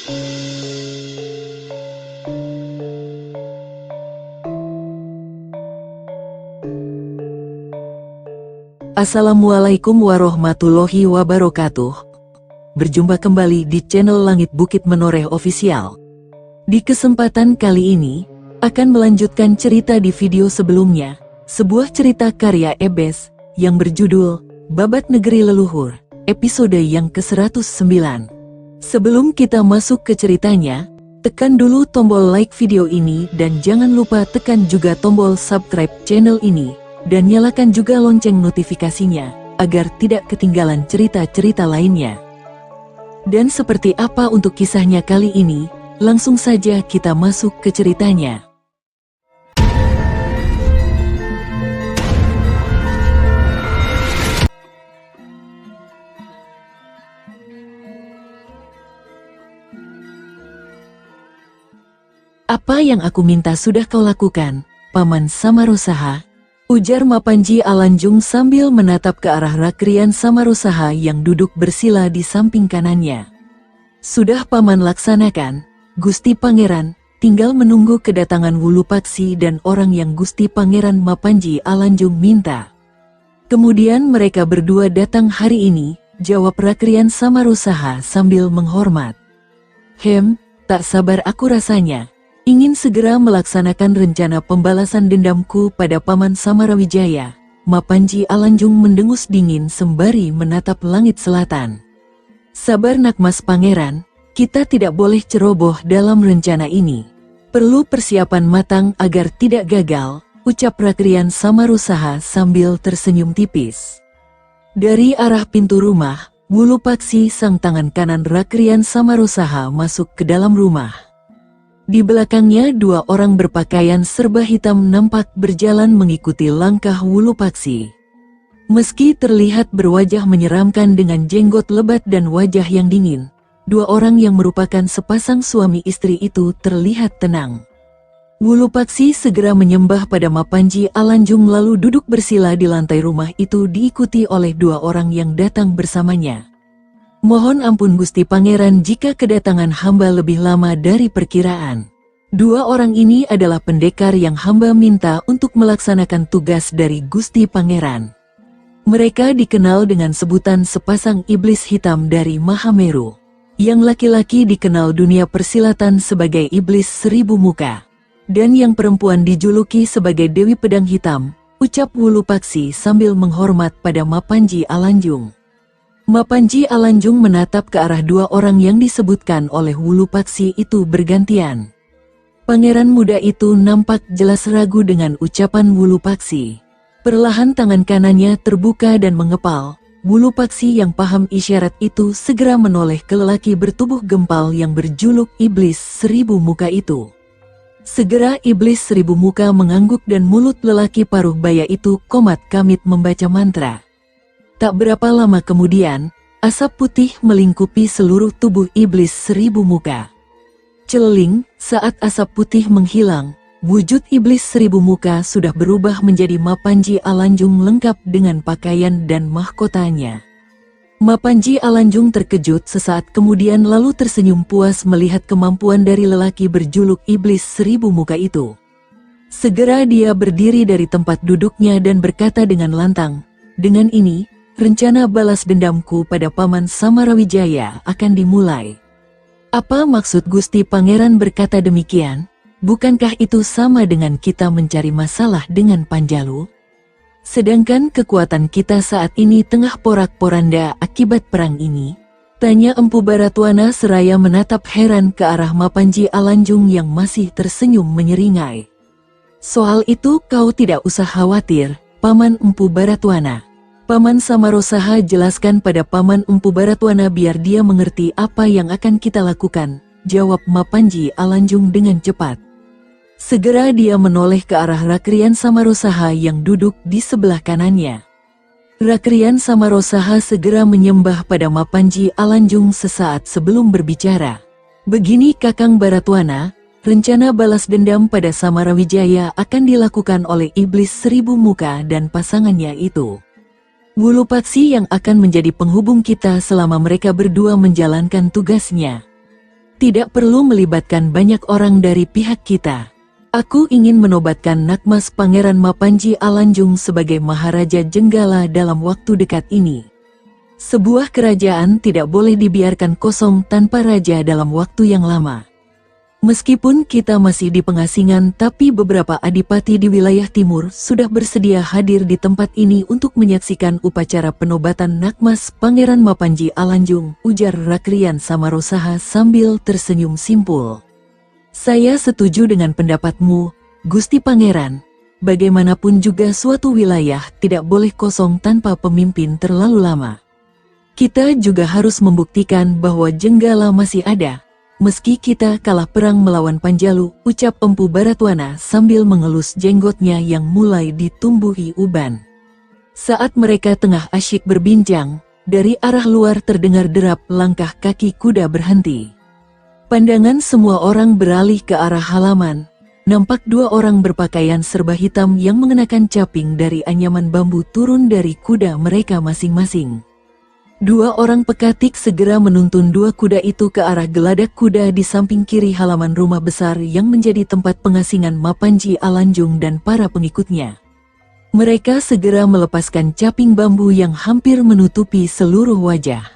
Assalamualaikum warahmatullahi wabarakatuh. Berjumpa kembali di channel Langit Bukit Menoreh Official. Di kesempatan kali ini, akan melanjutkan cerita di video sebelumnya, sebuah cerita karya Ebes, yang berjudul, Babat Negeri Leluhur, episode yang ke-109. Sebelum kita masuk ke ceritanya, tekan dulu tombol like video ini dan jangan lupa tekan juga tombol subscribe channel ini, dan nyalakan juga lonceng notifikasinya, agar tidak ketinggalan cerita-cerita lainnya. Dan seperti apa untuk kisahnya kali ini, langsung saja kita masuk ke ceritanya. Apa yang aku minta sudah kau lakukan, Paman Samarosaha? Ujar Mapanji Alanjung sambil menatap ke arah Rakrian Samarosaha yang duduk bersila di samping kanannya. Sudah Paman laksanakan, Gusti Pangeran, tinggal menunggu kedatangan Wulupaksi dan orang yang Gusti Pangeran Mapanji Alanjung minta. Kemudian mereka berdua datang hari ini, jawab Rakrian Samarosaha sambil menghormat. Tak sabar aku rasanya. Ingin segera melaksanakan rencana pembalasan dendamku pada Paman Samarawijaya. Mapanji Alanjung mendengus dingin sembari menatap langit selatan. Sabar nak Mas Pangeran, kita tidak boleh ceroboh dalam rencana ini. Perlu persiapan matang agar tidak gagal, ucap Rakrian Samarosaha sambil tersenyum tipis. Dari arah pintu rumah, Wulupaksi sang tangan kanan Rakrian Samarosaha masuk ke dalam rumah. Di belakangnya dua orang berpakaian serba hitam nampak berjalan mengikuti langkah Wulupaksi. Meski terlihat berwajah menyeramkan dengan jenggot lebat dan wajah yang dingin, dua orang yang merupakan sepasang suami istri itu terlihat tenang. Wulupaksi segera menyembah pada Mapanji Alanjung lalu duduk bersila di lantai rumah itu diikuti oleh dua orang yang datang bersamanya. Mohon ampun Gusti Pangeran jika kedatangan hamba lebih lama dari perkiraan. Dua orang ini adalah pendekar yang hamba minta untuk melaksanakan tugas dari Gusti Pangeran. Mereka dikenal dengan sebutan sepasang iblis hitam dari Mahameru. Yang laki-laki dikenal dunia persilatan sebagai iblis seribu muka. Dan yang perempuan dijuluki sebagai Dewi Pedang Hitam, ucap Wulupaksi sambil menghormat pada Mapanji Alanjung. Mapanji Alanjung menatap ke arah dua orang yang disebutkan oleh Wulupaksi itu bergantian. Pangeran muda itu nampak jelas ragu dengan ucapan Wulupaksi. Perlahan tangan kanannya terbuka dan mengepal. Wulupaksi yang paham isyarat itu segera menoleh ke lelaki bertubuh gempal yang berjuluk iblis seribu muka itu. Segera iblis seribu muka mengangguk dan mulut lelaki paruh baya itu komat kamit membaca mantra. Tak berapa lama kemudian, asap putih melingkupi seluruh tubuh iblis seribu muka. Celeling, saat asap putih menghilang, wujud iblis seribu muka sudah berubah menjadi Mapanji Alanjung lengkap dengan pakaian dan mahkotanya. Mapanji Alanjung terkejut sesaat kemudian lalu tersenyum puas melihat kemampuan dari lelaki berjuluk iblis seribu muka itu. Segera dia berdiri dari tempat duduknya dan berkata dengan lantang, "Dengan ini, rencana balas dendamku pada Paman Samarawijaya akan dimulai." Apa maksud Gusti Pangeran berkata demikian? Bukankah itu sama dengan kita mencari masalah dengan Panjalu? Sedangkan kekuatan kita saat ini tengah porak-poranda akibat perang ini? Tanya Empu Baratwana seraya menatap heran ke arah Mapanji Alanjung yang masih tersenyum menyeringai. Soal itu kau tidak usah khawatir, Paman Empu Baratwana. Paman Samarosaha jelaskan pada Paman Empu Baratwana biar dia mengerti apa yang akan kita lakukan, jawab Mapanji Alanjung dengan cepat. Segera dia menoleh ke arah Rakrian Samarosaha yang duduk di sebelah kanannya. Rakrian Samarosaha segera menyembah pada Mapanji Alanjung sesaat sebelum berbicara. Begini Kakang Baratwana, rencana balas dendam pada Samarawijaya akan dilakukan oleh iblis seribu muka dan pasangannya itu. Wulupaksi yang akan menjadi penghubung kita selama mereka berdua menjalankan tugasnya. Tidak perlu melibatkan banyak orang dari pihak kita. Aku ingin menobatkan Nakmas Pangeran Mapanji Alanjung sebagai Maharaja Jenggala dalam waktu dekat ini. Sebuah kerajaan tidak boleh dibiarkan kosong tanpa raja dalam waktu yang lama. Meskipun kita masih di pengasingan, tapi beberapa adipati di wilayah timur sudah bersedia hadir di tempat ini untuk menyaksikan upacara penobatan Nakmas Pangeran Mapanji Alanjung, ujar Rakrian Samarosaha sambil tersenyum simpul. Saya setuju dengan pendapatmu, Gusti Pangeran. Bagaimanapun juga suatu wilayah tidak boleh kosong tanpa pemimpin terlalu lama. Kita juga harus membuktikan bahwa Jenggala masih ada. Meski kita kalah perang melawan Panjalu, ucap Empu Baratwana sambil mengelus jenggotnya yang mulai ditumbuhi uban. Saat mereka tengah asyik berbincang, dari arah luar terdengar derap langkah kaki kuda berhenti. Pandangan semua orang beralih ke arah halaman. Nampak dua orang berpakaian serba hitam yang mengenakan caping dari anyaman bambu turun dari kuda mereka masing-masing. Dua orang pekatik segera menuntun dua kuda itu ke arah geladak kuda di samping kiri halaman rumah besar yang menjadi tempat pengasingan Mapanji Alanjung dan para pengikutnya. Mereka segera melepaskan caping bambu yang hampir menutupi seluruh wajah.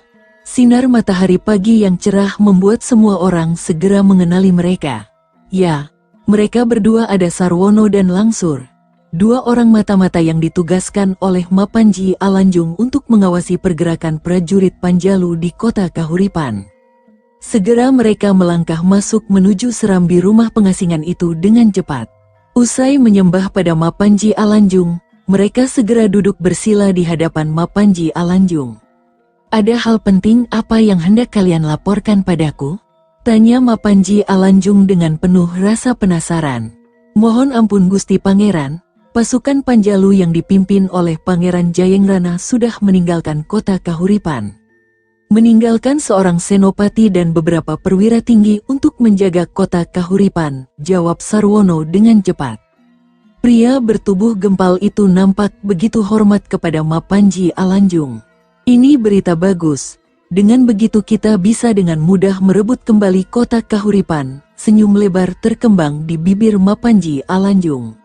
Sinar matahari pagi yang cerah membuat semua orang segera mengenali mereka. Ya, mereka berdua ada Sarwono dan Langsur. Dua orang mata-mata yang ditugaskan oleh Mapanji Alanjung untuk mengawasi pergerakan prajurit Panjalu di kota Kahuripan. Segera mereka melangkah masuk menuju serambi rumah pengasingan itu dengan cepat. Usai menyembah pada Mapanji Alanjung, mereka segera duduk bersila di hadapan Mapanji Alanjung. Ada hal penting apa yang hendak kalian laporkan padaku? Tanya Mapanji Alanjung dengan penuh rasa penasaran. Mohon ampun Gusti Pangeran. Pasukan Panjalu yang dipimpin oleh Pangeran Jayengrana sudah meninggalkan kota Kahuripan. Meninggalkan seorang senopati dan beberapa perwira tinggi untuk menjaga kota Kahuripan, jawab Sarwono dengan cepat. Pria bertubuh gempal itu nampak begitu hormat kepada Mapanji Alanjung. Ini berita bagus. Dengan begitu kita bisa dengan mudah merebut kembali kota Kahuripan. Senyum lebar terkembang di bibir Mapanji Alanjung.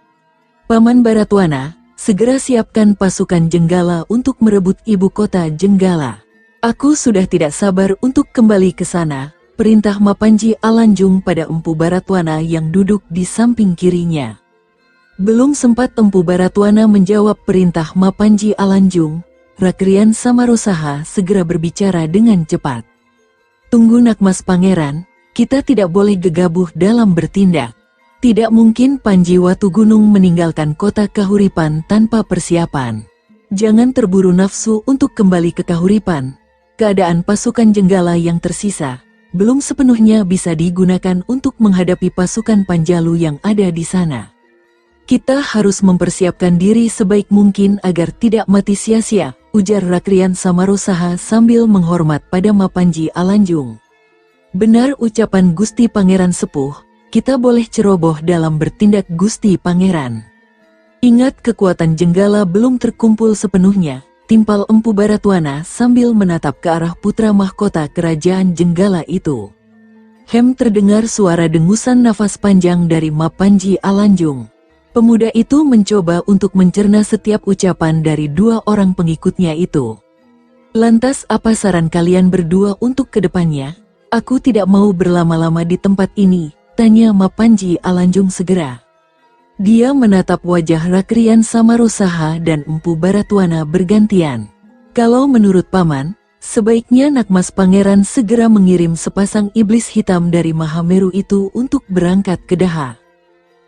Paman Baratwana, segera siapkan pasukan Jenggala untuk merebut ibu kota Jenggala. Aku sudah tidak sabar untuk kembali ke sana, perintah Mapanji Alanjung pada Empu Baratwana yang duduk di samping kirinya. Belum sempat Empu Baratwana menjawab perintah Mapanji Alanjung, Rakrian Samarosaha segera berbicara dengan cepat. Tunggu Nakmas Pangeran, kita tidak boleh gegabah dalam bertindak. Tidak mungkin Panji Watu Gunung meninggalkan kota Kahuripan tanpa persiapan. Jangan terburu nafsu untuk kembali ke Kahuripan. Keadaan pasukan Jenggala yang tersisa belum sepenuhnya bisa digunakan untuk menghadapi pasukan Panjalu yang ada di sana. Kita harus mempersiapkan diri sebaik mungkin agar tidak mati sia-sia, ujar Rakrian Samarosaha sambil menghormat pada Mapanji Alanjung. Benar ucapan Gusti Pangeran Sepuh. Kita boleh ceroboh dalam bertindak Gusti Pangeran. Ingat kekuatan Jenggala belum terkumpul sepenuhnya, timpal Empu Baratwana sambil menatap ke arah putra mahkota kerajaan Jenggala itu. Terdengar suara dengusan nafas panjang dari Mapanji Alanjung. Pemuda itu mencoba untuk mencerna setiap ucapan dari dua orang pengikutnya itu. Lantas apa saran kalian berdua untuk kedepannya? Aku tidak mau berlama-lama di tempat ini. Tanya Mapanji Alanjung segera. Dia menatap wajah Rakrian Samarosaha dan Empu Baratwana bergantian. Kalau menurut Paman, sebaiknya Nakmas Pangeran segera mengirim sepasang iblis hitam dari Mahameru itu untuk berangkat ke Daha.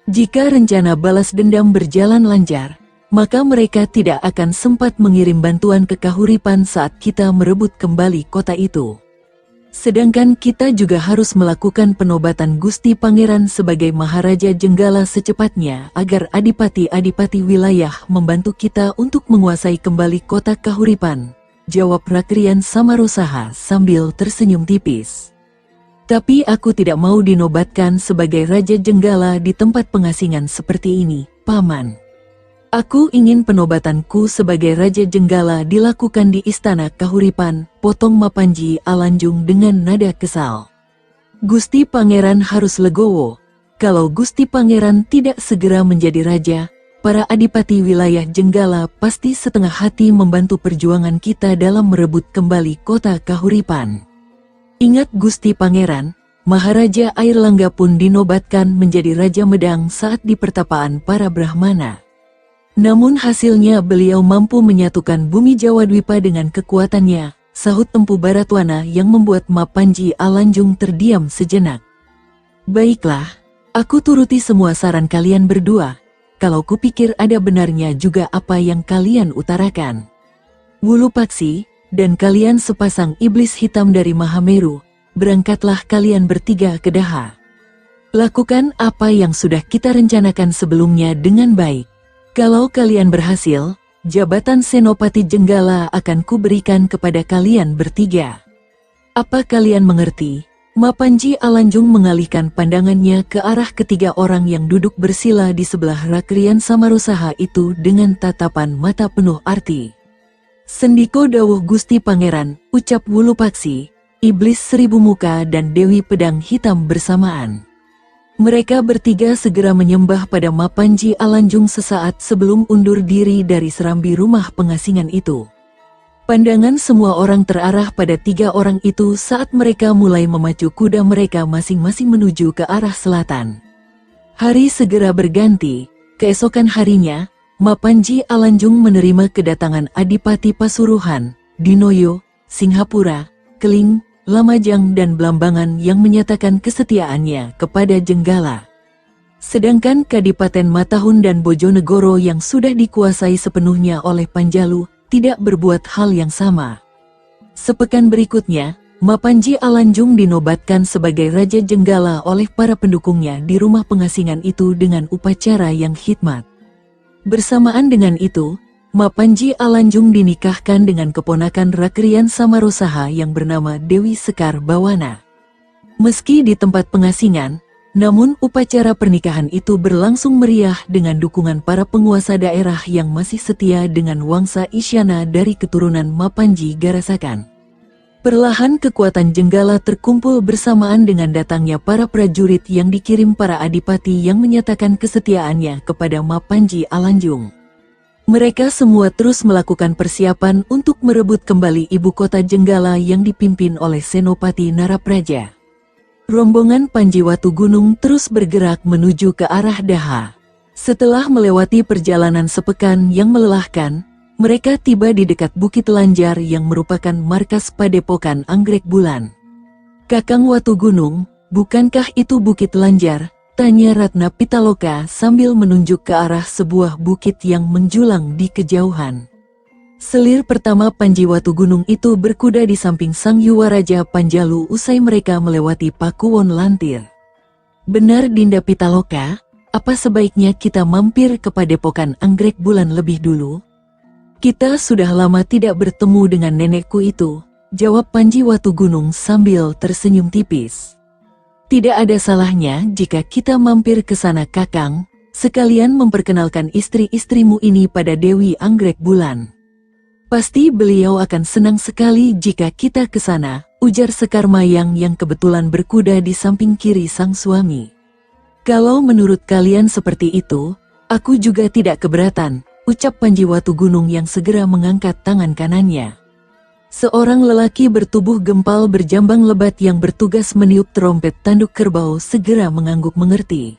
Jika rencana balas dendam berjalan lancar, maka mereka tidak akan sempat mengirim bantuan ke Kahuripan saat kita merebut kembali kota itu. Sedangkan kita juga harus melakukan penobatan Gusti Pangeran sebagai Maharaja Jenggala secepatnya agar adipati-adipati wilayah membantu kita untuk menguasai kembali kota Kahuripan, jawab Rakrian Samarosaha sambil tersenyum tipis. Tapi aku tidak mau dinobatkan sebagai Raja Jenggala di tempat pengasingan seperti ini, Paman. Aku ingin penobatanku sebagai Raja Jenggala dilakukan di Istana Kahuripan, potong Mapanji Alanjung dengan nada kesal. Gusti Pangeran harus legowo. Kalau Gusti Pangeran tidak segera menjadi raja, para adipati wilayah Jenggala pasti setengah hati membantu perjuangan kita dalam merebut kembali kota Kahuripan. Ingat Gusti Pangeran, Maharaja Airlangga pun dinobatkan menjadi Raja Medang saat di pertapaan para Brahmana. Namun hasilnya beliau mampu menyatukan bumi Jawa Dwipa dengan kekuatannya, sahut Empu Baratwana yang membuat Mapanji Alanjung terdiam sejenak. Baiklah, aku turuti semua saran kalian berdua. Kalau kupikir ada benarnya juga apa yang kalian utarakan. Wulu Paksi, dan kalian sepasang iblis hitam dari Mahameru, berangkatlah kalian bertiga ke Daha. Lakukan apa yang sudah kita rencanakan sebelumnya dengan baik. Kalau kalian berhasil, jabatan Senopati Jenggala akan kuberikan kepada kalian bertiga. Apa kalian mengerti? Mapanji Alanjung mengalihkan pandangannya ke arah ketiga orang yang duduk bersila di sebelah Rakrian Samarusaha itu dengan tatapan mata penuh arti. Sendiko dawuh Gusti Pangeran, ucap Wulu Paksi, Iblis Seribu Muka dan Dewi Pedang Hitam bersamaan. Mereka bertiga segera menyembah pada Mapanji Alanjung sesaat sebelum undur diri dari serambi rumah pengasingan itu. Pandangan semua orang terarah pada tiga orang itu saat mereka mulai memacu kuda mereka masing-masing menuju ke arah selatan. Hari segera berganti, keesokan harinya, Mapanji Alanjung menerima kedatangan Adipati Pasuruhan, Dinoyo, Singhapura, Keling, Lamajang dan Blambangan yang menyatakan kesetiaannya kepada Jenggala. Sedangkan Kadipaten Matahun dan Bojonegoro yang sudah dikuasai sepenuhnya oleh Panjalu, tidak berbuat hal yang sama. Sepekan berikutnya, Mapanji Alanjung dinobatkan sebagai Raja Jenggala oleh para pendukungnya di rumah pengasingan itu dengan upacara yang khidmat. Bersamaan dengan itu, Mapanji Alanjung dinikahkan dengan keponakan Rakrian Samarusaha yang bernama Dewi Sekar Bawana. Meski di tempat pengasingan, namun upacara pernikahan itu berlangsung meriah dengan dukungan para penguasa daerah yang masih setia dengan Wangsa Isyana dari keturunan Mapanji Garasakan. Perlahan kekuatan Jenggala terkumpul bersamaan dengan datangnya para prajurit yang dikirim para adipati yang menyatakan kesetiaannya kepada Mapanji Alanjung. Mereka semua terus melakukan persiapan untuk merebut kembali ibu kota Jenggala yang dipimpin oleh Senopati Narapraja. Rombongan Panji Watu Gunung terus bergerak menuju ke arah Daha. Setelah melewati perjalanan sepekan yang melelahkan, mereka tiba di dekat Bukit Lanjar yang merupakan markas Padepokan Anggrek Bulan. "Kakang Watu Gunung, bukankah itu Bukit Lanjar?" tanya Ratna Pitaloka sambil menunjuk ke arah sebuah bukit yang menjulang di kejauhan. Selir pertama Panji Watu Gunung itu berkuda di samping Sang Yuwaraja Panjalu usai mereka melewati Pakuwon Lantir. "Benar Dinda Pitaloka, apa sebaiknya kita mampir ke Padepokan Anggrek Bulan lebih dulu? Kita sudah lama tidak bertemu dengan nenekku itu," jawab Panji Watu Gunung sambil tersenyum tipis. "Tidak ada salahnya jika kita mampir ke sana Kakang, sekalian memperkenalkan istri-istrimu ini pada Dewi Anggrek Bulan. Pasti beliau akan senang sekali jika kita ke sana," ujar Sekar Mayang yang kebetulan berkuda di samping kiri sang suami. "Kalau menurut kalian seperti itu, aku juga tidak keberatan," ucap Panji Watu Gunung yang segera mengangkat tangan kanannya. Seorang lelaki bertubuh gempal berjambang lebat yang bertugas meniup terompet tanduk kerbau segera mengangguk mengerti.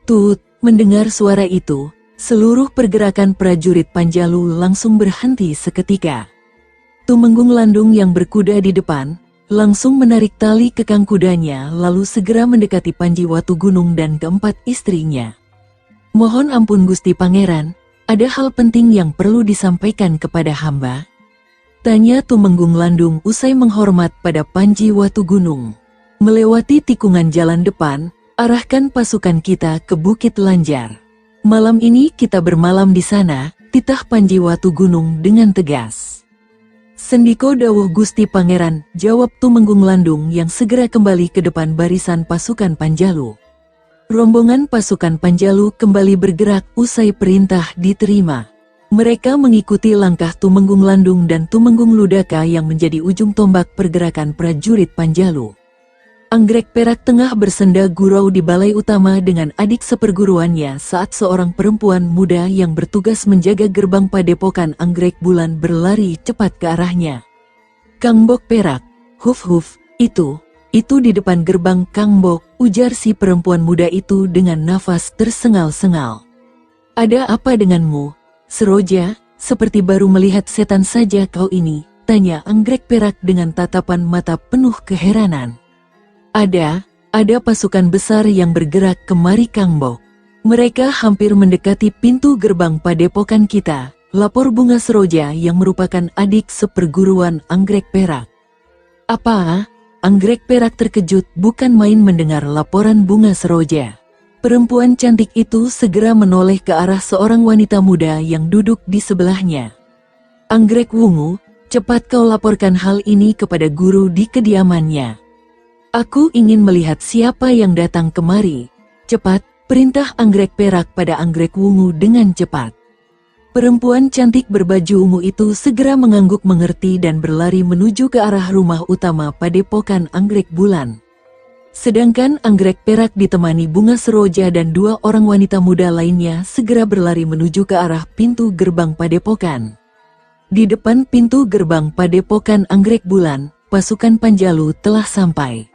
Tut, mendengar suara itu, seluruh pergerakan prajurit Panjalu langsung berhenti seketika. Tumenggung Landung yang berkuda di depan, langsung menarik tali kekang kudanya lalu segera mendekati Panji Watu Gunung dan keempat istrinya. "Mohon ampun Gusti Pangeran, ada hal penting yang perlu disampaikan kepada hamba?" tanya Tumenggung Landung usai menghormat pada Panji Watu Gunung. "Melewati tikungan jalan depan, arahkan pasukan kita ke Bukit Lanjar. Malam ini kita bermalam di sana," titah Panji Watu Gunung dengan tegas. "Sendiko dawuh Gusti Pangeran," jawab Tumenggung Landung yang segera kembali ke depan barisan pasukan Panjalu. Rombongan pasukan Panjalu kembali bergerak usai perintah diterima. Mereka mengikuti langkah Tumenggung Landung dan Tumenggung Ludaka yang menjadi ujung tombak pergerakan prajurit Panjalu. Anggrek Perak tengah bersenda gurau di balai utama dengan adik seperguruannya saat seorang perempuan muda yang bertugas menjaga gerbang padepokan Anggrek Bulan berlari cepat ke arahnya. "Kang Bok Perak, huf, itu di depan gerbang Kang Bok," ujar si perempuan muda itu dengan nafas tersengal-sengal. "Ada apa denganmu, Seroja? Seperti baru melihat setan saja kau ini," tanya Anggrek Perak dengan tatapan mata penuh keheranan. Ada pasukan besar yang bergerak kemari Kang Bok. Mereka hampir mendekati pintu gerbang padepokan kita," lapor Bunga Seroja yang merupakan adik seperguruan Anggrek Perak. "Apa?" Anggrek Perak terkejut bukan main mendengar laporan Bunga Seroja. Perempuan cantik itu segera menoleh ke arah seorang wanita muda yang duduk di sebelahnya. "Anggrek Wungu, cepat kau laporkan hal ini kepada guru di kediamannya. Aku ingin melihat siapa yang datang kemari. Cepat," perintah Anggrek Perak pada Anggrek Wungu dengan cepat. Perempuan cantik berbaju ungu itu segera mengangguk mengerti dan berlari menuju ke arah rumah utama padepokan Anggrek Bulan. Sedangkan Anggrek Perak ditemani Bunga Seroja dan 2 orang wanita muda lainnya segera berlari menuju ke arah pintu gerbang padepokan. Di depan pintu gerbang padepokan Anggrek Bulan, pasukan Panjalu telah sampai.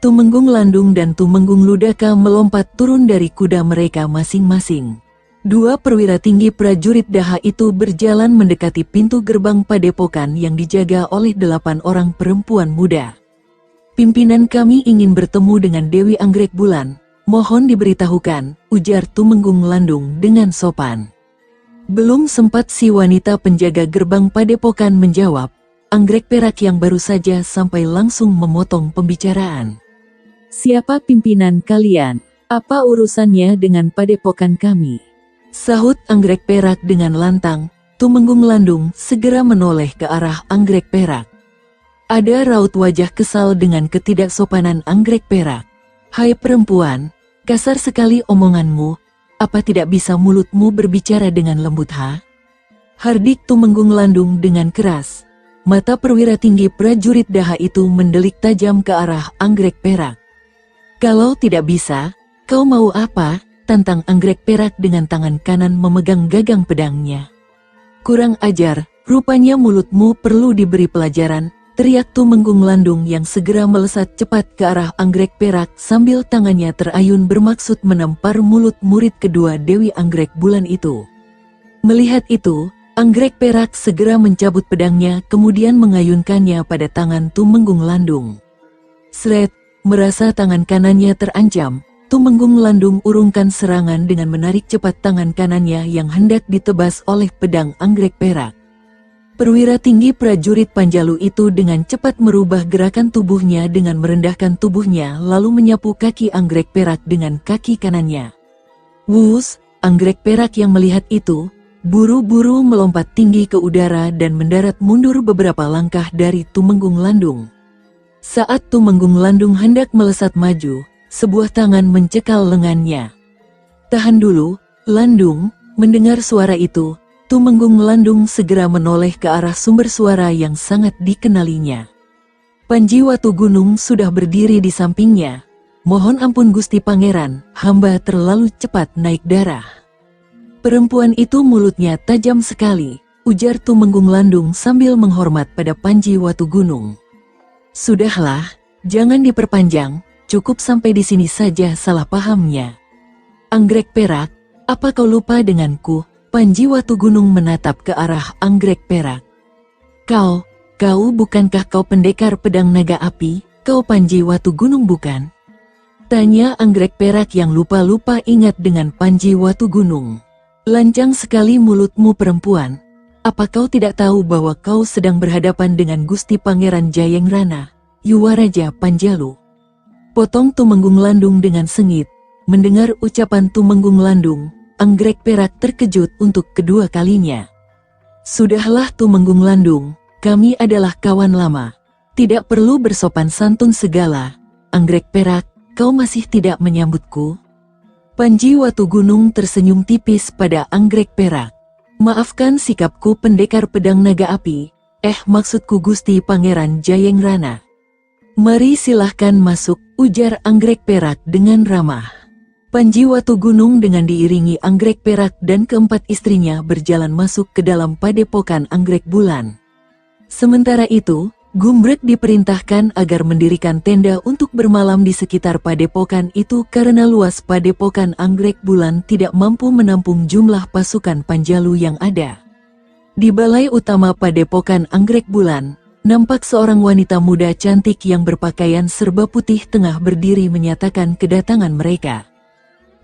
Tumenggung Landung dan Tumenggung Ludaka melompat turun dari kuda mereka masing-masing. 2 perwira tinggi prajurit Daha itu berjalan mendekati pintu gerbang padepokan yang dijaga oleh 8 orang perempuan muda. "Pimpinan kami ingin bertemu dengan Dewi Anggrek Bulan, mohon diberitahukan," ujar Tumenggung Landung dengan sopan. Belum sempat si wanita penjaga gerbang padepokan menjawab, Anggrek Perak yang baru saja sampai langsung memotong pembicaraan. "Siapa pimpinan kalian? Apa urusannya dengan padepokan kami?" sahut Anggrek Perak dengan lantang. Tumenggung Landung segera menoleh ke arah Anggrek Perak. Ada raut wajah kesal dengan ketidaksopanan Anggrek Perak. "Hai perempuan, kasar sekali omonganmu, apa tidak bisa mulutmu berbicara dengan lembut ha?" hardik Tumenggung Landung dengan keras. Mata perwira tinggi prajurit Daha itu mendelik tajam ke arah Anggrek Perak. "Kalau tidak bisa, kau mau apa?" tantang Anggrek Perak dengan tangan kanan memegang gagang pedangnya. "Kurang ajar, rupanya mulutmu perlu diberi pelajaran," teriak Tumenggung Landung yang segera melesat cepat ke arah Anggrek Perak sambil tangannya terayun bermaksud menampar mulut murid kedua Dewi Anggrek Bulan itu. Melihat itu, Anggrek Perak segera mencabut pedangnya kemudian mengayunkannya pada tangan Tumenggung Landung. Sret, merasa tangan kanannya terancam, Tumenggung Landung urungkan serangan dengan menarik cepat tangan kanannya yang hendak ditebas oleh pedang Anggrek Perak. Perwira tinggi prajurit Panjalu itu dengan cepat merubah gerakan tubuhnya dengan merendahkan tubuhnya lalu menyapu kaki Anggrek Perak dengan kaki kanannya. Wus, Anggrek Perak yang melihat itu, buru-buru melompat tinggi ke udara dan mendarat mundur beberapa langkah dari Tumenggung Landung. Saat Tumenggung Landung hendak melesat maju, sebuah tangan mencekal lengannya. "Tahan dulu, Landung," mendengar suara itu, Tumenggung Landung segera menoleh ke arah sumber suara yang sangat dikenalinya. Panji Watu Gunung sudah berdiri di sampingnya. "Mohon ampun Gusti Pangeran, hamba terlalu cepat naik darah." Perempuan itu mulutnya tajam sekali, ujar Tumenggung Landung sambil menghormat pada Panji Watu Gunung. "Sudahlah, jangan diperpanjang, cukup sampai di sini saja salah pahamnya. Anggrek Perak, apa kau lupa denganku?" Panji Watu Gunung menatap ke arah Anggrek Perak. Kau bukankah kau pendekar pedang naga api? Kau Panji Watu Gunung bukan?" tanya Anggrek Perak yang lupa-lupa ingat dengan Panji Watu Gunung. "Lancang sekali mulutmu perempuan. Apa kau tidak tahu bahwa kau sedang berhadapan dengan Gusti Pangeran Jayengrana, Yuwaraja Panjalu?" potong Tumenggung Landung dengan sengit. Mendengar ucapan Tumenggung Landung, Anggrek Perak terkejut untuk kedua kalinya. "Sudahlah Tumenggung Landung, kami adalah kawan lama. Tidak perlu bersopan santun segala. Anggrek Perak, kau masih tidak menyambutku?" Panji Watu Gunung tersenyum tipis pada Anggrek Perak. "Maafkan sikapku pendekar pedang naga api, maksudku Gusti Pangeran Jayengrana. Mari silahkan masuk, ujar anggrek perak dengan ramah. Panji Watu Gunung dengan diiringi anggrek perak dan keempat istrinya berjalan masuk ke dalam padepokan anggrek bulan. Sementara itu, Gumbrek diperintahkan agar mendirikan tenda untuk bermalam di sekitar padepokan itu karena luas padepokan anggrek bulan tidak mampu menampung jumlah pasukan Panjalu yang ada. Di balai utama padepokan anggrek bulan, nampak seorang wanita muda cantik yang berpakaian serba putih tengah berdiri menyatakan kedatangan mereka.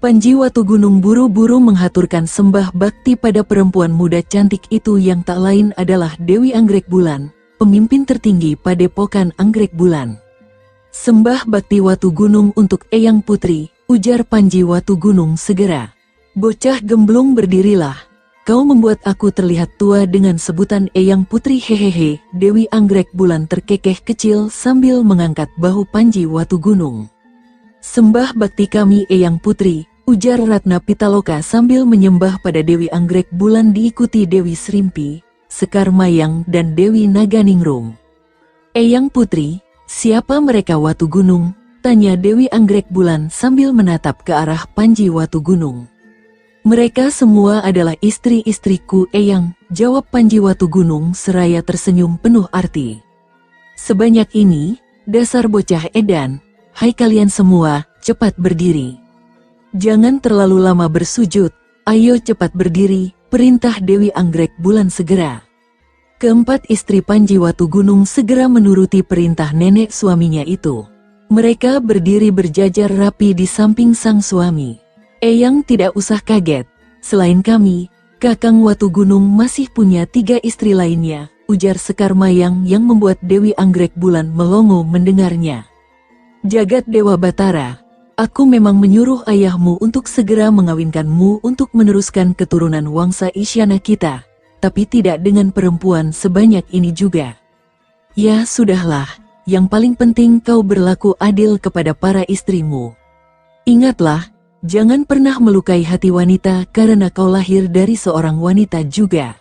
Panji Watu Gunung buru-buru menghaturkan sembah bakti pada perempuan muda cantik itu yang tak lain adalah Dewi Anggrek Bulan, pemimpin tertinggi padepokan anggrek bulan. Sembah bakti Watu Gunung untuk Eyang Putri, ujar Panji Watu Gunung segera. Bocah gemblung berdirilah. Kau membuat aku terlihat tua dengan sebutan Eyang Putri, hehehe. Dewi Anggrek Bulan terkekeh kecil sambil mengangkat bahu Panji Watu Gunung. Sembah bakti kami Eyang Putri, ujar Ratna Pitaloka sambil menyembah pada Dewi Anggrek Bulan diikuti Dewi Srimpi, Sekar Mayang dan Dewi Naganingrum. Eyang Putri, siapa mereka Watu Gunung? Tanya Dewi Anggrek Bulan sambil menatap ke arah Panji Watu Gunung. Mereka semua adalah istri-istriku Eyang, jawab Panji Watu Gunung seraya tersenyum penuh arti. Sebanyak ini, dasar bocah edan, hai kalian semua, cepat berdiri. Jangan terlalu lama bersujud, ayo cepat berdiri, perintah Dewi Anggrek Bulan segera. Keempat istri Panji Watu Gunung segera menuruti perintah nenek suaminya itu. Mereka berdiri berjajar rapi di samping sang suami. Eyang tidak usah kaget, selain kami, Kakang Watu Gunung masih punya 3 istri lainnya, ujar Sekar Mayang yang membuat Dewi Anggrek Bulan melongo mendengarnya. Jagat Dewa Batara, aku memang menyuruh ayahmu untuk segera mengawinkanmu untuk meneruskan keturunan wangsa Isyana kita, tapi tidak dengan perempuan sebanyak ini juga. Ya sudahlah, yang paling penting kau berlaku adil kepada para istrimu. Ingatlah, jangan pernah melukai hati wanita karena kau lahir dari seorang wanita juga.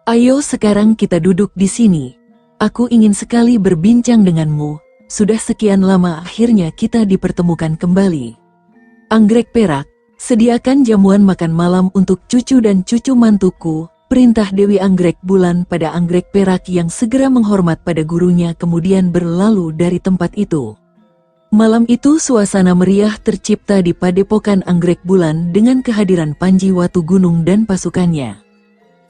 Ayo sekarang kita duduk di sini. Aku ingin sekali berbincang denganmu. Sudah sekian lama akhirnya kita dipertemukan kembali. Anggrek perak, sediakan jamuan makan malam untuk cucu dan cucu mantuku, perintah Dewi Anggrek Bulan pada anggrek perak yang segera menghormat pada gurunya kemudian berlalu dari tempat itu. Malam itu suasana meriah tercipta di padepokan anggrek bulan dengan kehadiran Panji Watu Gunung dan pasukannya.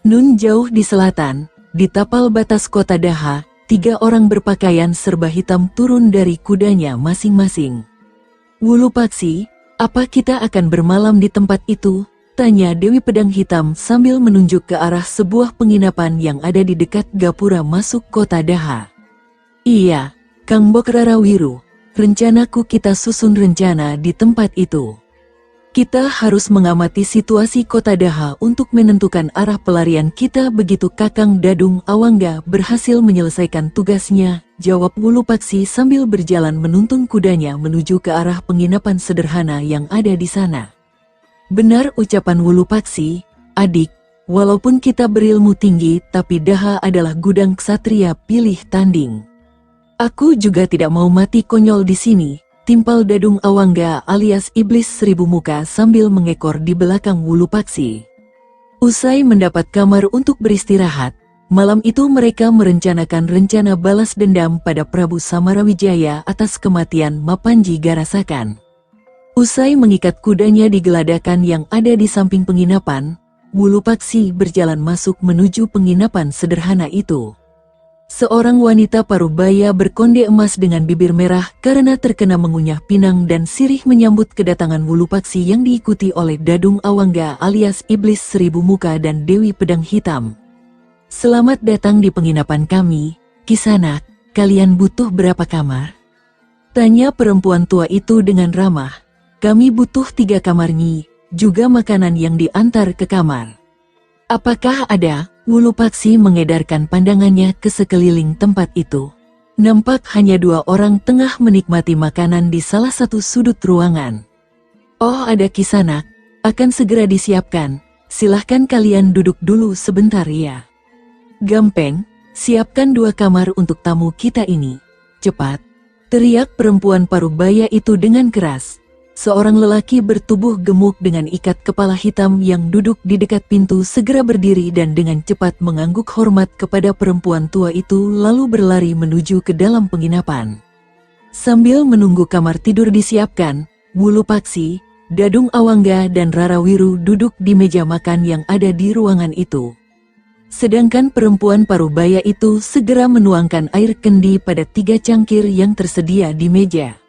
Nun jauh di selatan, di tapal batas kota Daha, 3 orang berpakaian serba hitam turun dari kudanya masing-masing. Wulu Paksi, apa kita akan bermalam di tempat itu? Tanya Dewi Pedang Hitam sambil menunjuk ke arah sebuah penginapan yang ada di dekat gapura masuk kota Daha. Iya, Kang Bokrara Wiru, rencanaku kita susun rencana di tempat itu. Kita harus mengamati situasi kota Daha untuk menentukan arah pelarian kita begitu Kakang Dadung Awangga berhasil menyelesaikan tugasnya, jawab Wulu Paksi sambil berjalan menuntun kudanya menuju ke arah penginapan sederhana yang ada di sana. Benar ucapan Wulu Paksi, adik, walaupun kita berilmu tinggi tapi Daha adalah gudang ksatria pilih tanding. Aku juga tidak mau mati konyol di sini. Timpal Dadung Awangga alias Iblis Seribu Muka sambil mengekor di belakang Wulu Paksi. Usai mendapat kamar untuk beristirahat, malam itu mereka merencanakan rencana balas dendam pada Prabu Samarawijaya atas kematian Mapanji Garasakan. Usai mengikat kudanya di geladakan yang ada di samping penginapan, Wulu Paksi berjalan masuk menuju penginapan sederhana itu. Seorang wanita parubaya berkonde emas dengan bibir merah karena terkena mengunyah pinang dan sirih menyambut kedatangan Wulu Paksi yang diikuti oleh Dadung Awangga alias Iblis Seribu Muka dan Dewi Pedang Hitam. Selamat datang di penginapan kami, Kisanak, kalian butuh berapa kamar? Tanya perempuan tua itu dengan ramah. Kami butuh 3 kamar Nyi, juga makanan yang diantar ke kamar. Apakah ada? Wulu Paksi mengedarkan pandangannya ke sekeliling tempat itu. Nampak hanya 2 orang tengah menikmati makanan di salah satu sudut ruangan. Oh ada Kisanak, akan segera disiapkan, silahkan kalian duduk dulu sebentar ya. Gampang, siapkan 2 kamar untuk tamu kita ini, cepat. Teriak perempuan parubaya itu dengan keras. Seorang lelaki bertubuh gemuk dengan ikat kepala hitam yang duduk di dekat pintu segera berdiri dan dengan cepat mengangguk hormat kepada perempuan tua itu lalu berlari menuju ke dalam penginapan. Sambil menunggu kamar tidur disiapkan, Wulu Paksi, Dadung Awangga dan Rarawiru duduk di meja makan yang ada di ruangan itu. Sedangkan perempuan parubaya itu segera menuangkan air kendi pada 3 cangkir yang tersedia di meja.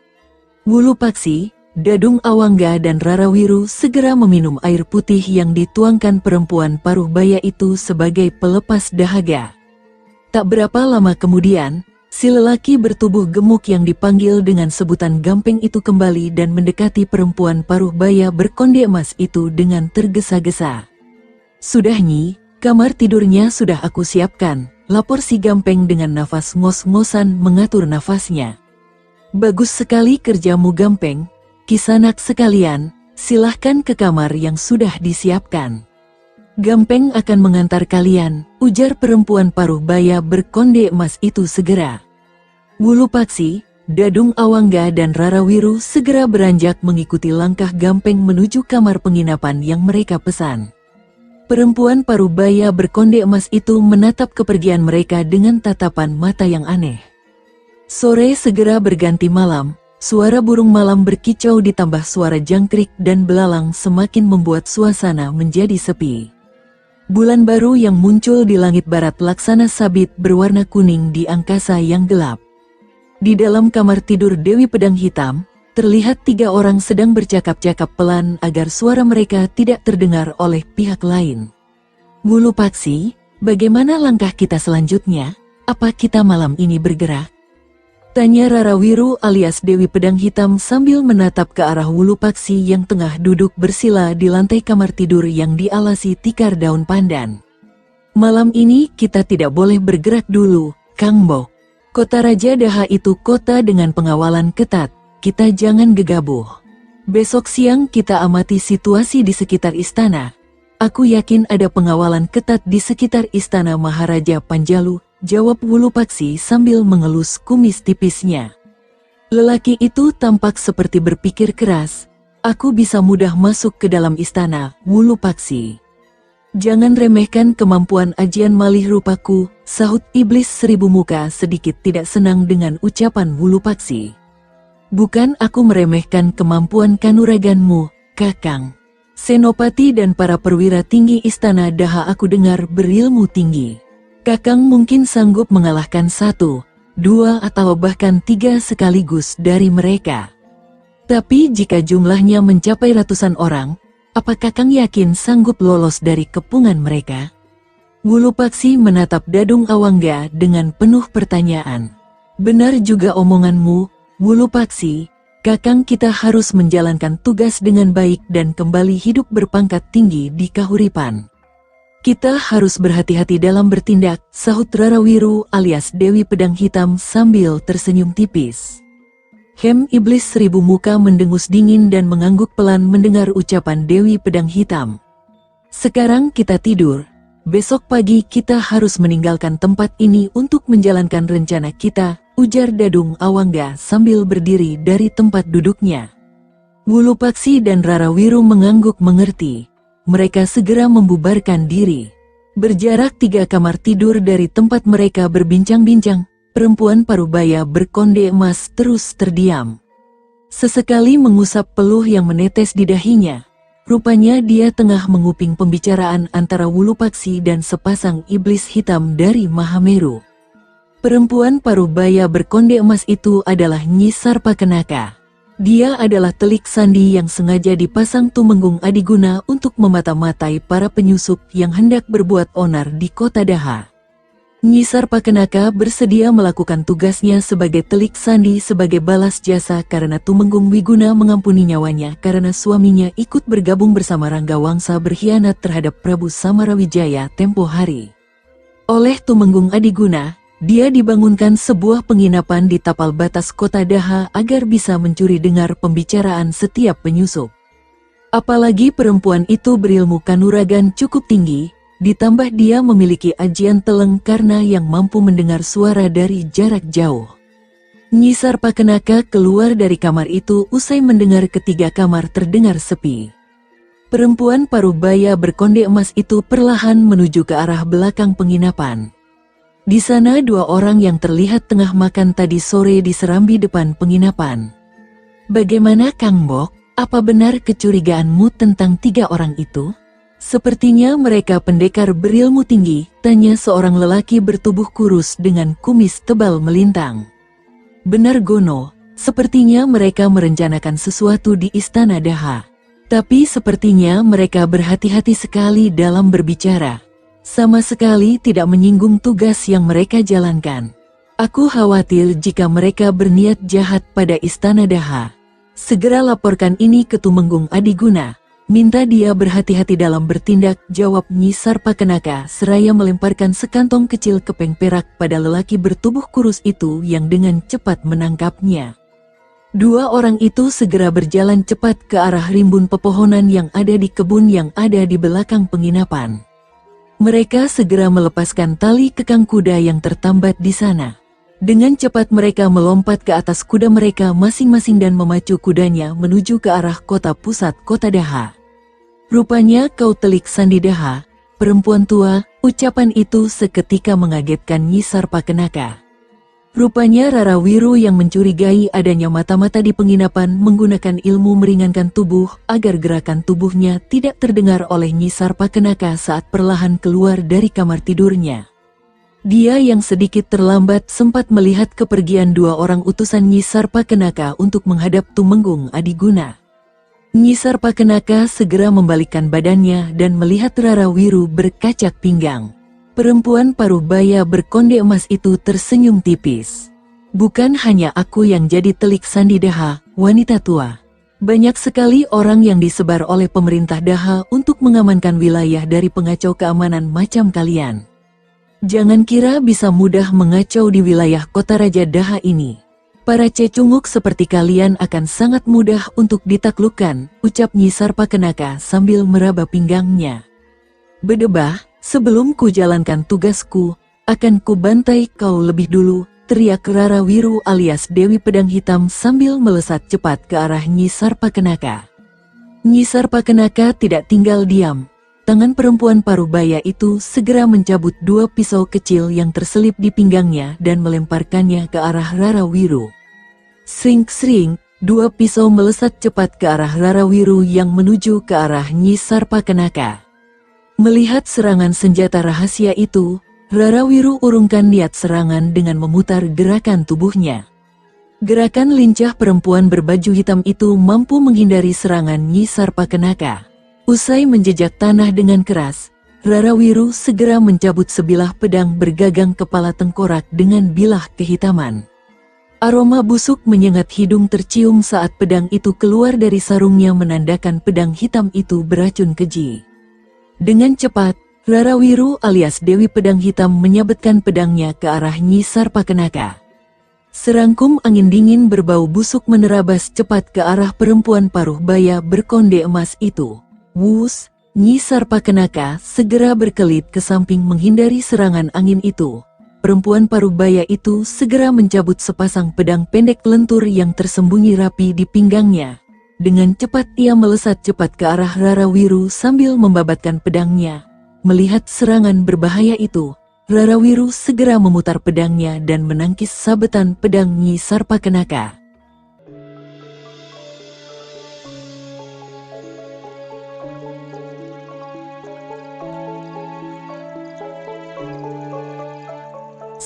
Wulu Paksi, Dadung Awangga dan Rarawiru segera meminum air putih yang dituangkan perempuan parubaya itu sebagai pelepas dahaga. Tak berapa lama kemudian, si lelaki bertubuh gemuk yang dipanggil dengan sebutan Gampeng itu kembali dan mendekati perempuan parubaya berkonde emas itu dengan tergesa-gesa. "Sudah Nyi, kamar tidurnya sudah aku siapkan," lapor si Gampeng dengan nafas ngos-ngosan mengatur nafasnya. "Bagus sekali kerjamu Gampeng. Kisanak sekalian, silahkan ke kamar yang sudah disiapkan. Gampeng akan mengantar kalian," ujar perempuan parubaya berkonde emas itu segera. Wulu Paksi, Dadung Awangga dan Rarawiru segera beranjak mengikuti langkah Gampeng menuju kamar penginapan yang mereka pesan. Perempuan parubaya berkonde emas itu menatap kepergian mereka dengan tatapan mata yang aneh. Sore segera berganti malam. Suara burung malam berkicau ditambah suara jangkrik dan belalang semakin membuat suasana menjadi sepi. Bulan baru yang muncul di langit barat laksana sabit berwarna kuning di angkasa yang gelap. Di dalam kamar tidur Dewi Pedang Hitam, terlihat 3 orang sedang bercakap-cakap pelan agar suara mereka tidak terdengar oleh pihak lain. "Wulu Paksi, bagaimana langkah kita selanjutnya? Apa kita malam ini bergerak?" tanya Rarawiru alias Dewi Pedang Hitam sambil menatap ke arah Wulu Paksi yang tengah duduk bersila di lantai kamar tidur yang dialasi tikar daun pandan. "Malam ini kita tidak boleh bergerak dulu, Kang Bo. Kota Raja Daha itu kota dengan pengawalan ketat, kita jangan gegabah. Besok siang kita amati situasi di sekitar istana. Aku yakin ada pengawalan ketat di sekitar istana Maharaja Panjalu," jawab Wulu Paksi sambil mengelus kumis tipisnya. Lelaki itu tampak seperti berpikir keras. "Aku bisa mudah masuk ke dalam istana, Wulu Paksi. Jangan remehkan kemampuan ajian malih rupaku," sahut iblis 1000 muka sedikit tidak senang dengan ucapan Wulu Paksi. "Bukan aku meremehkan kemampuan kanuraganmu, Kakang. Senopati dan para perwira tinggi istana Daha aku dengar berilmu tinggi. Kakang mungkin sanggup mengalahkan 1, 2 atau bahkan 3 sekaligus dari mereka. Tapi jika jumlahnya mencapai ratusan orang, apa Kakang yakin sanggup lolos dari kepungan mereka?" Wulu Paksi menatap Dadung Awangga dengan penuh pertanyaan. "Benar juga omonganmu, Wulu Paksi. Kakang kita harus menjalankan tugas dengan baik dan kembali hidup berpangkat tinggi di kahuripan. Kita harus berhati-hati dalam bertindak," sahut Rarawiru alias Dewi Pedang Hitam sambil tersenyum tipis. Iblis 1000 muka mendengus dingin dan mengangguk pelan mendengar ucapan Dewi Pedang Hitam. "Sekarang kita tidur, besok pagi kita harus meninggalkan tempat ini untuk menjalankan rencana kita," ujar Dadung Awangga sambil berdiri dari tempat duduknya. Wulu Paksi dan Rarawiru mengangguk mengerti. Mereka segera membubarkan diri. Berjarak 3 kamar tidur dari tempat mereka berbincang-bincang, perempuan parubaya berkonde emas terus terdiam. Sesekali mengusap peluh yang menetes di dahinya. Rupanya dia tengah menguping pembicaraan antara Wulu Paksi dan sepasang iblis hitam dari Mahameru. Perempuan parubaya berkonde emas itu adalah Nyi Sarpakenaka. Dia adalah telik sandi yang sengaja dipasang Tumenggung Adiguna untuk memata-matai para penyusup yang hendak berbuat onar di kota Daha. Nyi Sarpakenaka bersedia melakukan tugasnya sebagai telik sandi sebagai balas jasa karena Tumenggung Wiguna mengampuni nyawanya karena suaminya ikut bergabung bersama Ranggawangsa berkhianat terhadap Prabu Samarawijaya tempo hari. Oleh Tumenggung Adiguna, dia dibangunkan sebuah penginapan di tapal batas kota Daha agar bisa mencuri dengar pembicaraan setiap penyusup. Apalagi perempuan itu berilmu kanuragan cukup tinggi, ditambah dia memiliki ajian teleng karena yang mampu mendengar suara dari jarak jauh. Nyi Sarpakenaka keluar dari kamar itu usai mendengar ketiga kamar terdengar sepi. Perempuan paruh baya berkonde emas itu perlahan menuju ke arah belakang penginapan. Di sana dua orang yang terlihat tengah makan tadi sore di serambi depan penginapan. Bagaimana Kang Bok? Apa benar kecurigaanmu tentang tiga orang itu? Sepertinya mereka pendekar berilmu tinggi, tanya seorang lelaki bertubuh kurus dengan kumis tebal melintang. Benar Gono, sepertinya mereka merencanakan sesuatu di Istana Daha. Tapi sepertinya mereka berhati-hati sekali dalam berbicara. Sama sekali tidak menyinggung tugas yang mereka jalankan. Aku khawatir jika mereka berniat jahat pada Istana Daha. Segera laporkan ini ke Tumenggung Adiguna. Minta dia berhati-hati dalam bertindak, jawab Nyi Sarpakenaka seraya melemparkan sekantong kecil kepeng perak pada lelaki bertubuh kurus itu yang dengan cepat menangkapnya. Dua orang itu segera berjalan cepat ke arah rimbun pepohonan yang ada di kebun yang ada di belakang penginapan. Mereka segera melepaskan tali kekang kuda yang tertambat di sana. Dengan cepat mereka melompat ke atas kuda mereka masing-masing dan memacu kudanya menuju ke arah kota pusat kota Daha. Rupanya kau telik sandi Daha, perempuan tua, ucapan itu seketika mengagetkan Nyi Sarpakenaka. Rupanya Rara Wiru yang mencurigai adanya mata-mata di penginapan menggunakan ilmu meringankan tubuh agar gerakan tubuhnya tidak terdengar oleh Nyi Sarpakenaka saat perlahan keluar dari kamar tidurnya. Dia yang sedikit terlambat sempat melihat kepergian dua orang utusan Nyi Sarpakenaka untuk menghadap Tumenggung Adiguna. Nyi Sarpakenaka segera membalikkan badannya dan melihat Rara Wiru berkacak pinggang. Perempuan paruh baya berkonde emas itu tersenyum tipis. Bukan hanya aku yang jadi telik sandi Daha, wanita tua. Banyak sekali orang yang disebar oleh pemerintah Daha untuk mengamankan wilayah dari pengacau keamanan macam kalian. Jangan kira bisa mudah mengacau di wilayah kota Raja Daha ini. Para cecunguk seperti kalian akan sangat mudah untuk ditaklukkan, ucap Nyi Sarpakenaka sambil meraba pinggangnya. Bedebah, sebelum ku jalankan tugasku, akan ku bantai kau lebih dulu, teriak Rara Wiru alias Dewi Pedang Hitam sambil melesat cepat ke arah Nyi Sarpakenaka. Nyi Sarpakenaka tidak tinggal diam. Tangan perempuan paruh baya itu segera mencabut dua pisau kecil yang terselip di pinggangnya dan melemparkannya ke arah Rara Wiru. Sring-sring, dua pisau melesat cepat ke arah Rara Wiru yang menuju ke arah Nyi Sarpakenaka. Melihat serangan senjata rahasia itu, Rara Wiru urungkan niat serangan dengan memutar gerakan tubuhnya. Gerakan lincah perempuan berbaju hitam itu mampu menghindari serangan Nyi Sarpakenaka. Usai menjejak tanah dengan keras, Rara Wiru segera mencabut sebilah pedang bergagang kepala tengkorak dengan bilah kehitaman. Aroma busuk menyengat hidung tercium saat pedang itu keluar dari sarungnya menandakan pedang hitam itu beracun keji. Dengan cepat, Rara Wiru alias Dewi Pedang Hitam menyabetkan pedangnya ke arah Nyi Sarpakenaka. Serangkum angin dingin berbau busuk menerabas cepat ke arah perempuan paruh baya berkonde emas itu. Wus, Nyi Sarpakenaka segera berkelit ke samping menghindari serangan angin itu. Perempuan paruh baya itu segera mencabut sepasang pedang pendek lentur yang tersembunyi rapi di pinggangnya. Dengan cepat ia melesat cepat ke arah Rara Wiru sambil membabatkan pedangnya. Melihat serangan berbahaya itu, Rara Wiru segera memutar pedangnya dan menangkis sabetan pedang Nyi Sarpakenaka.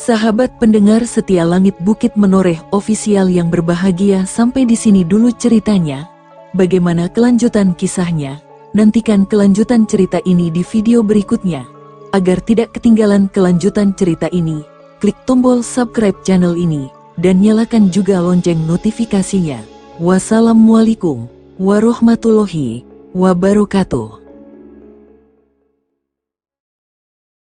Sahabat pendengar setia Langit Bukit Menoreh ofisial yang berbahagia, sampai di sini dulu ceritanya. Bagaimana kelanjutan kisahnya? Nantikan kelanjutan cerita ini di video berikutnya. Agar tidak ketinggalan kelanjutan cerita ini, klik tombol subscribe channel ini dan nyalakan juga lonceng notifikasinya. Wassalamualaikum warahmatullahi wabarakatuh.